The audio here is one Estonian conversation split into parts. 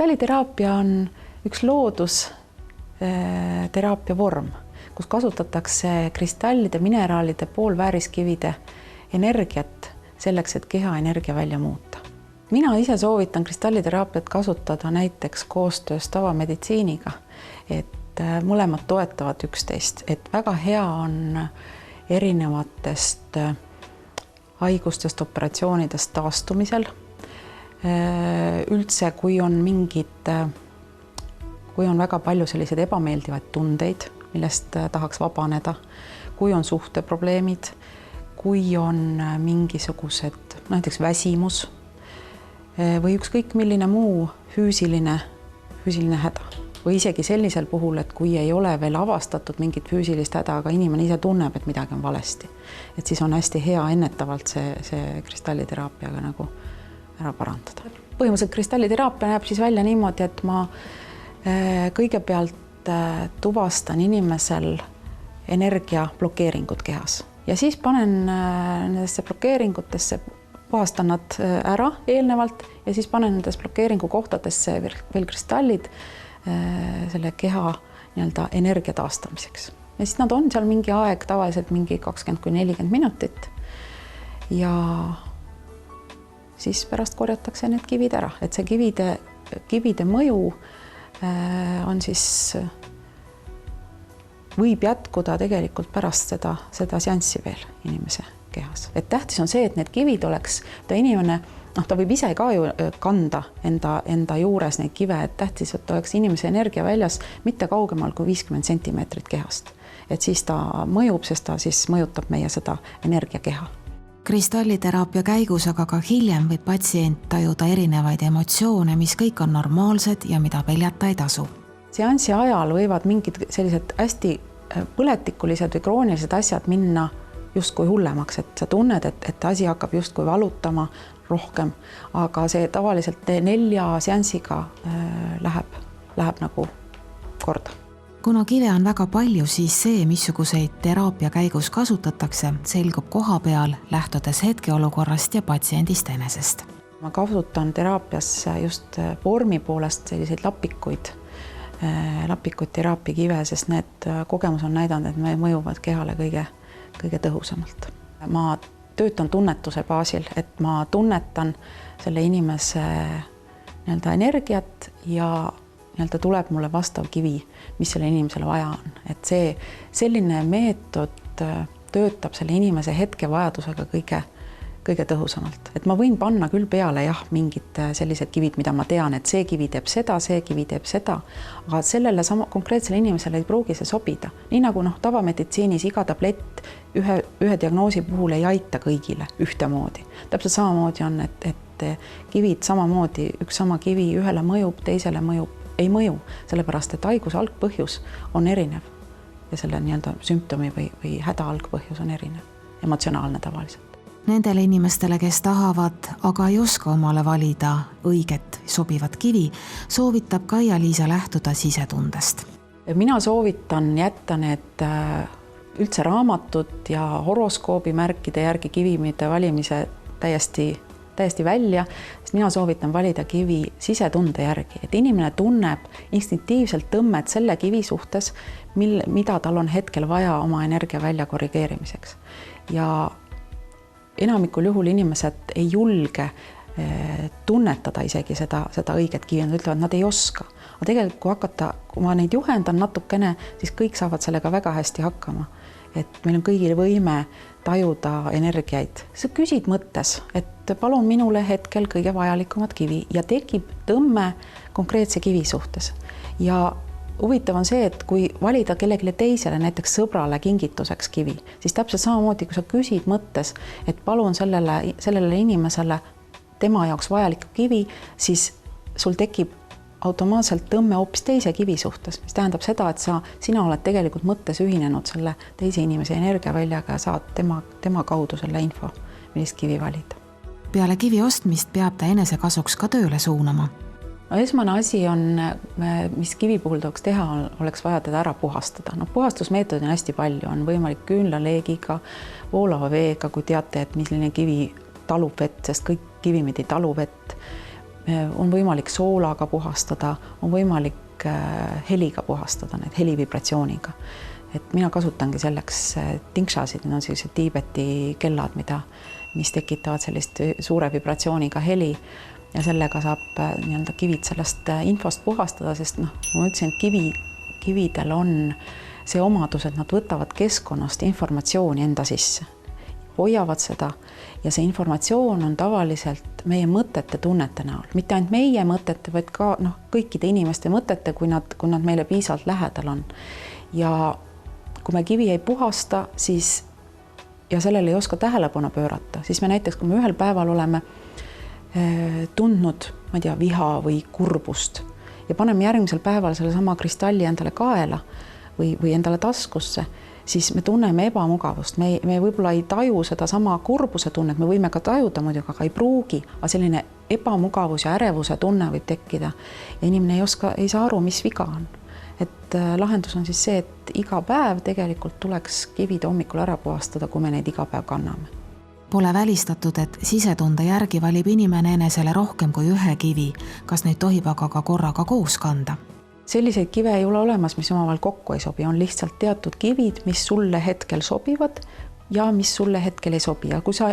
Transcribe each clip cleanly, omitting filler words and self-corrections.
Kristalliteraapia on üks loodusteraapia vorm, kus kasutatakse kristallide, mineraalide, poolvääriskivide energiat selleks, et keha energia välja muuta. Mina ise soovitan kristalliteraapiat kasutada näiteks koostöös tavameditsiiniga, et mõlemad toetavad üksteist, et väga hea on erinevatest haigustest, operatsioonidest taastumisel. Üldse, kui on väga palju selliseid ebameeldivaid tundeid, millest tahaks vabaneda, kui on suhteprobleemid, kui on mingisugused, näiteks väsimus või ükskõik milline muu füüsiline häda. Või isegi sellisel puhul, et kui ei ole veel avastatud mingit füüsilist häda, aga inimene ise tunneb, et midagi on valesti. Et siis on hästi hea ennetavalt see kristalliteraapiaga nagu ära parandada. Põhimõtteliselt kristalliteraapia näeb siis välja niimoodi, et ma kõigepealt tuvastan inimesel energiablokeeringud kehas ja siis panen nendesse blokeeringutesse, puhastan nad ära eelnevalt ja siis panen nendes blokeeringu kohtadesse veel kristallid selle keha nii-öelda energia taastamiseks. Ja siis nad on seal mingi aeg, tavaliselt mingi 20–40 minutit ja siis pärast korjatakse need kivid ära, et see kivide mõju on siis, võib jätkuda tegelikult pärast seda seanssi veel inimese kehas. Et tähtis on see, et need kivid oleks, inimene, ta võib ise ka ju kanda enda juures neid kive, et tähtis, et oleks inimese energia väljas mitte kaugemal kui 50 sentimeetrit kehast. Et siis ta mõjub, sest ta siis mõjutab meie seda energiakeha. Kristalliteraapia käigus, aga ka hiljem võib patsient tajuda erinevaid emotsioone, mis kõik on normaalsed ja mida peljata ei tasu. Seanssi ajal võivad mingid sellised hästi põletikulised või kroonilised asjad minna justkui hullemaks, et sa tunned, et asi hakkab justkui valutama rohkem, aga see tavaliselt 4 seansiga läheb nagu korda. Kuna kive on väga palju, siis see, missuguseid teraapia käigus kasutatakse, selgub koha peal, lähtudes hetkeolukorrast ja patsiendist enesest. Ma kasutan teraapias just vormi poolest selliseid lapikuid teraapiakive, sest need kogemus on näidanud, et me mõjuvad kehale kõige tõhusamalt. Ma töötan tunnetuse baasil, et ma tunnetan selle inimese nii-öelda energiat ja nii-öelda tuleb mulle vastav kivi, mis selle inimesele vaja on. Et selline meetod töötab selle inimese hetkevajadusega kõige tõhusamalt. Et ma võin panna küll peale mingid sellised kivid, mida ma tean, et see kivi teeb seda, aga sellele konkreetsele inimesele ei pruugi see sobida. Nii nagu tavameditsiinis iga tablett ühe diagnoosi puhul ei aita kõigile ühtemoodi. Täpselt samamoodi on, et kivid samamoodi, üks sama kivi ühele mõjub, teisele ei mõju, sellepärast, et haiguse algpõhjus on erinev ja selle nii-öelda sümptomi või häda algpõhjus on erinev, emotsionaalne tavaliselt. Nendele inimestele, kes tahavad, aga ei oska omale valida õiget sobivat kivi, soovitab Kaia-Liisa lähtuda sisetundest. Mina soovitan jätta need üldse raamatud ja horoskoobi märkide järgi kivimide valimise täiesti välja, sest mina soovitan valida kivi sisetunde järgi, et inimene tunneb instinktiivselt tõmmet selle kivi suhtes, mida tal on hetkel vaja oma energia välja korrigeerimiseks. Ja enamikul juhul inimesed ei julge tunnetada isegi seda õiget kivi, nad ütlevad, nad ei oska. Aga tegelikult kui ma neid juhendan natukene, siis kõik saavad sellega väga hästi hakkama. Et meil on kõigil võime tajuda energiaid. Sa küsid mõttes, et palun minule hetkel kõige vajalikumat kivi ja tekib tõmme konkreetse kivi suhtes. Ja huvitav on see, et kui valida kellelegi teisele, näiteks sõbrale kingituseks kivi, siis täpselt samamoodi, kui sa küsid mõttes, et palun sellele inimesele tema jaoks vajalik kivi, siis sul tekib automaatselt tõmme hoopis teise kivi suhtes, mis tähendab seda, et sina oled tegelikult mõttes ühinenud selle teise inimese energiaväljaga ja saad tema kaudu selle info, millist kivi valida. Peale kivi ostmist peab ta enese kasuks ka tööle suunama. Esmane asi on, mis kivi puhul tuleks teha, oleks vaja teda ära puhastada. Puhastusmeetodid on hästi palju, on võimalik küünlaleegiga, voolava veega, kui teate, et milline kivi talub vett, sest kõik kivimid ei talu vett. on võimalik soolaga puhastada, on võimalik heliga puhastada, need helivibratsiooniga. Et mina kasutangi selleks tingshasid, need on sellised Tiibeti kellad, mis tekitavad sellist suure vibratsiooniga heli ja sellega saab nii-öelda kivid sellest infost puhastada, sest ma ütlesin, et kividel on see omadus, et nad võtavad keskkonnast informatsiooni enda sisse, hoiavad seda ja see informatsioon on tavaliselt meie mõtete, tunnete näol. Mitte ainult meie mõtete, vaid ka kõikide inimeste mõtete, kui nad meile piisavalt lähedal on. Ja kui me kivi ei puhasta, siis ja sellele ei oska tähelepanu pöörata, siis me näiteks, kui me ühel päeval oleme tundnud, ma ei tea, viha või kurbust ja paneme järgmisel päeval selle sama kristalli endale kaela või endale taskusse, siis me tunneme ebamugavust. Me võib-olla ei taju seda sama kurbuse tunnet, me võime ka tajuda muidugi, aga ei pruugi, aga selline ebamugavus ja ärevuse tunne võib tekkida ja inimene ei saa aru, mis viga on. Et lahendus on siis see, et iga päev tegelikult tuleks kivid hommikul ära puhastada, kui me neid iga päev kanname. Pole välistatud, et sisetunde järgi valib inimene enesele rohkem kui ühe kivi. Kas neid tohib aga ka korraga koos kanda? Selliseid kive ei ole olemas, mis omavahel kokku ei sobi. On lihtsalt teatud kivid, mis sulle hetkel sobivad ja mis sulle hetkel ei sobi. Ja kui sa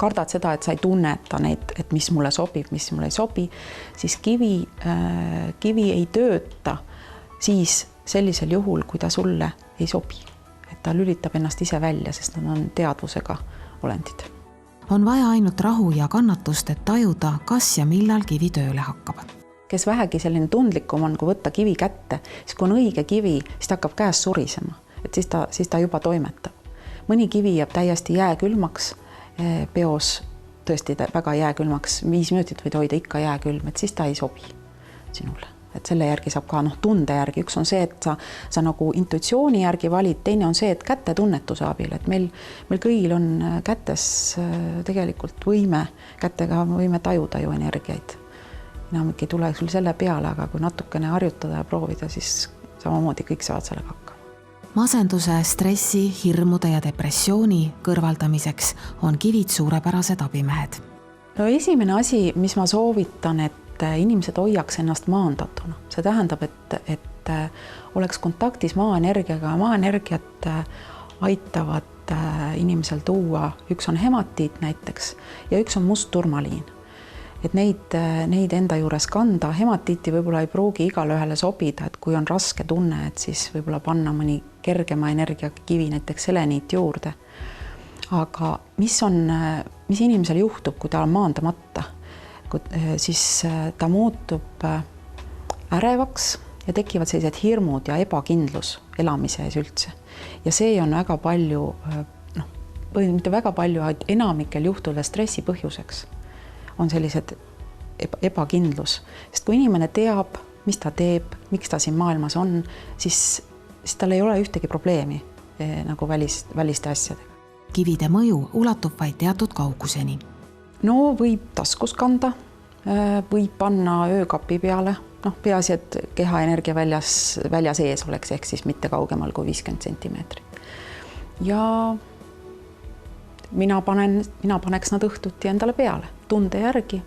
kardad seda, et sa ei tunneta neid, et mis mulle sobib, mis mulle ei sobi, siis kivi ei tööta siis sellisel juhul, kui ta sulle ei sobi. Et ta lülitab ennast ise välja, sest nad on teadvusega olendid. On vaja ainult rahu ja kannatust, et tajuda, kas ja millal kivi tööle hakkab. Kes vähegi selline tundlikum on, kui võtta kivi kätte, siis kui on õige kivi, siis ta hakkab käes surisema, et siis ta juba toimetab. Mõni kivi jääb täiesti jääkülmaks, peos tõesti väga jääkülmaks, 5 minutit võid hoida ikka jääkülm, et siis ta ei sobi sinule. Et selle järgi saab ka tunde järgi. Üks on see, et sa nagu intuitsiooni järgi valid, teine on see, et kätte tunnetuse abil, et meil kõigil on kätes tegelikult kättega võime tajuda ju energiaid. Enamik ei tule sul selle peale, aga kui natukene harjutada ja proovida, siis samamoodi kõik saavad sellega hakkama. Masenduse, stressi, hirmude ja depressiooni kõrvaldamiseks on kivid suurepärased abimehed. No esimene asi, mis ma soovitan, et inimesed hoiaks ennast maandatuna. See tähendab, et oleks kontaktis maaenergiaga. Maaenergiat aitavad inimesel tuua. Üks on hematiit näiteks ja üks on must turmaliin. Et neid enda juures kanda. Hematiiti võib-olla ei pruugi igale ühele sobida, et kui on raske tunne, et siis võib-olla panna mõni kergema energiakivi, näiteks seleniit juurde. Aga mis inimesel juhtub, kui ta on maandamata, siis ta muutub ärevaks ja tekivad sellised hirmud ja ebakindlus elamise ees üldse. Ja see on väga palju, või mitte väga palju, vaid enamikel juhtudel stressi põhjuseks on sellised ebakindlus. Sest kui inimene teab, mis ta teeb, miks ta siin maailmas on, siis tal ei ole ühtegi probleemi nagu väliste asjadega. Kivide mõju ulatub vaid teatud kauguseni. No võib taskus kanda, võib panna öökapi peale. Peaasi, et kehaenergia väljas ees oleks, ehk siis mitte kaugemal kui 50 sentimeetrit. Ja mina paneks nad õhtuti endale peale, tunde järgi.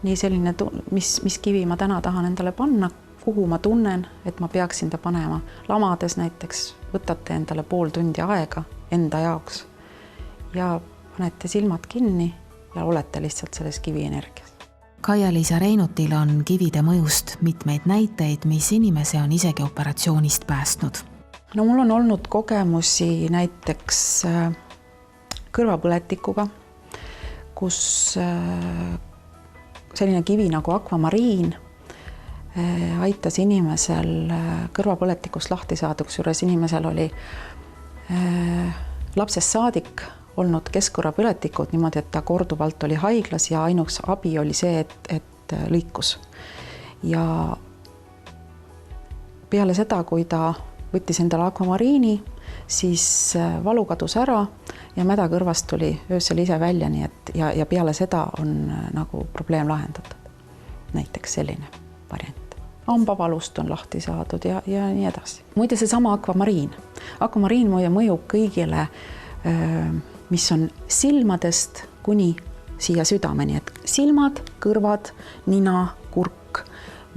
Nii selline, mis kivi ma täna tahan endale panna, kuhu ma tunnen, et ma peaksin ta panema. Lamades näiteks võtate endale pool tundi aega enda jaoks ja panete silmad kinni ja olete lihtsalt selles kivienergias. Kaia-Liisa Reinutil on kivide mõjust mitmeid näiteid, mis inimese on isegi operatsioonist päästnud. No mul on olnud kogemusi näiteks kõrvapõletikuga, kus selline kivi nagu akvamariin aitas inimesel kõrvapõletikust lahti saada, kusjuures inimesel oli lapsest saadik olnud keskkõrvapõletikud niimoodi, et ta korduvalt oli haiglas ja ainuks abi oli see, et lõikus. Ja peale seda, kui ta võttis endale akvamariini, siis valu kadus ära ja mädakõrvast tuli öösel ise välja, nii et ja peale seda on nagu probleem lahendatud. Näiteks selline variant. Hambavalust on lahti saadud ja nii edasi. Muide see sama akvamariin. Akvamariin mõjub kõigile, mis on silmadest kuni siia südameni, et silmad, kõrvad, nina, kurk,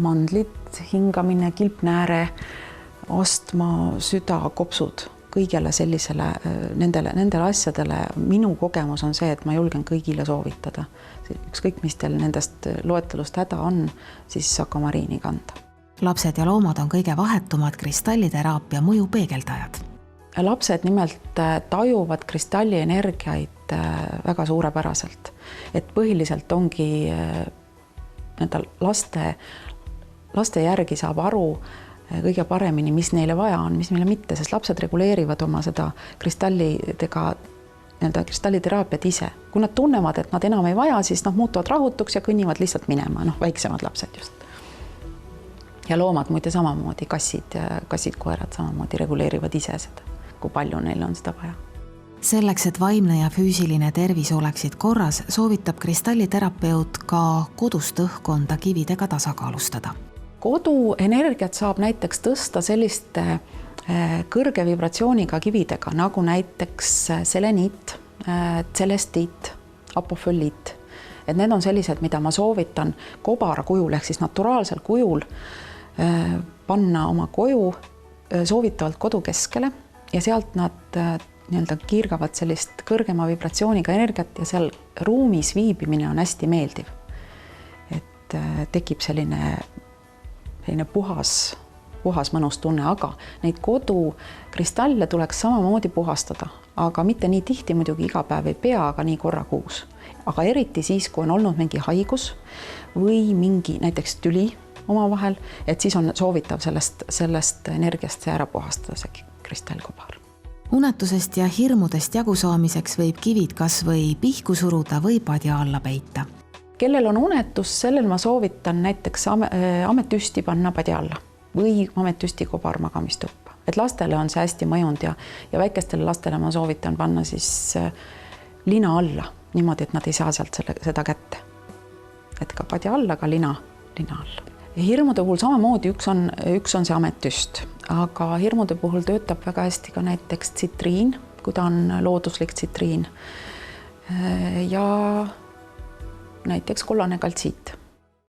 mandlid, hingamine, kilpnääre, astma, süda, kopsud, kõigele sellisele, nendele asjadele minu kogemus on see, et ma julgen kõigile soovitada. Ükskõik, mis teil nendest loetelust häda on, siis Aquamariini kanda. Lapsed ja loomad on kõige vahetumad kristalliteraapia mõju peegeldajad. Lapsed nimelt tajuvad kristalli energiaid väga suurepäraselt. Et põhiliselt ongi laste järgi saab aru kõige paremini, mis neile vaja on, mis neile mitte, sest lapsed reguleerivad oma seda kristalliteraapiat ise. Kui nad tunnevad, et nad enam ei vaja, siis nad muutuvad rahutuks ja kõnnivad lihtsalt minema, väiksemad lapsed just. Ja loomad muide samamoodi, kassid, koerad samamoodi reguleerivad ise seda, kui palju neil on seda vaja. Selleks, et vaimne ja füüsiline tervis oleksid korras, soovitab kristalliterapeut ka kodust õhkkonda kividega tasakaalustada. Kodu energiat saab näiteks tõsta selliste kõrge vibratsiooniga kividega, nagu näiteks seleniit, celestiit, apofölliit. Et need on sellised, mida ma soovitan kobara kujul ehk siis naturaalsel kujul panna oma koju soovitavalt kodu keskele ja sealt nad kiirgavad sellist kõrgema vibratsiooniga energiat ja seal ruumis viibimine on hästi meeldiv. Et tekib selline puhas mõnus tunne, aga neid kodukristalle tuleks samamoodi puhastada, aga mitte nii tihti muidugi iga päev ei pea, aga nii korra kuus. Aga eriti siis, kui on olnud mingi haigus või mingi näiteks tüli omavahel, et siis on soovitav sellest energiast see ära puhastada, see kristallkobar. Unetusest ja hirmudest jagu saamiseks võib kivid kas või pihku suruda või padja alla peita. Kellel on unetus, sellel ma soovitan näiteks ametüsti panna padja alla või ametüsti kobar magamistuppa. Et lastele on see hästi mõjunud ja väikestele lastele ma soovitan panna siis lina alla, niimoodi, et nad ei saa sealt seda kätte. Et ka padja alla, ka lina alla. Ja hirmude puhul samamoodi üks on see ametüst, aga hirmude puhul töötab väga hästi ka näiteks tsitriin, kui ta on looduslik tsitriin ja näiteks kollane kaltsiit.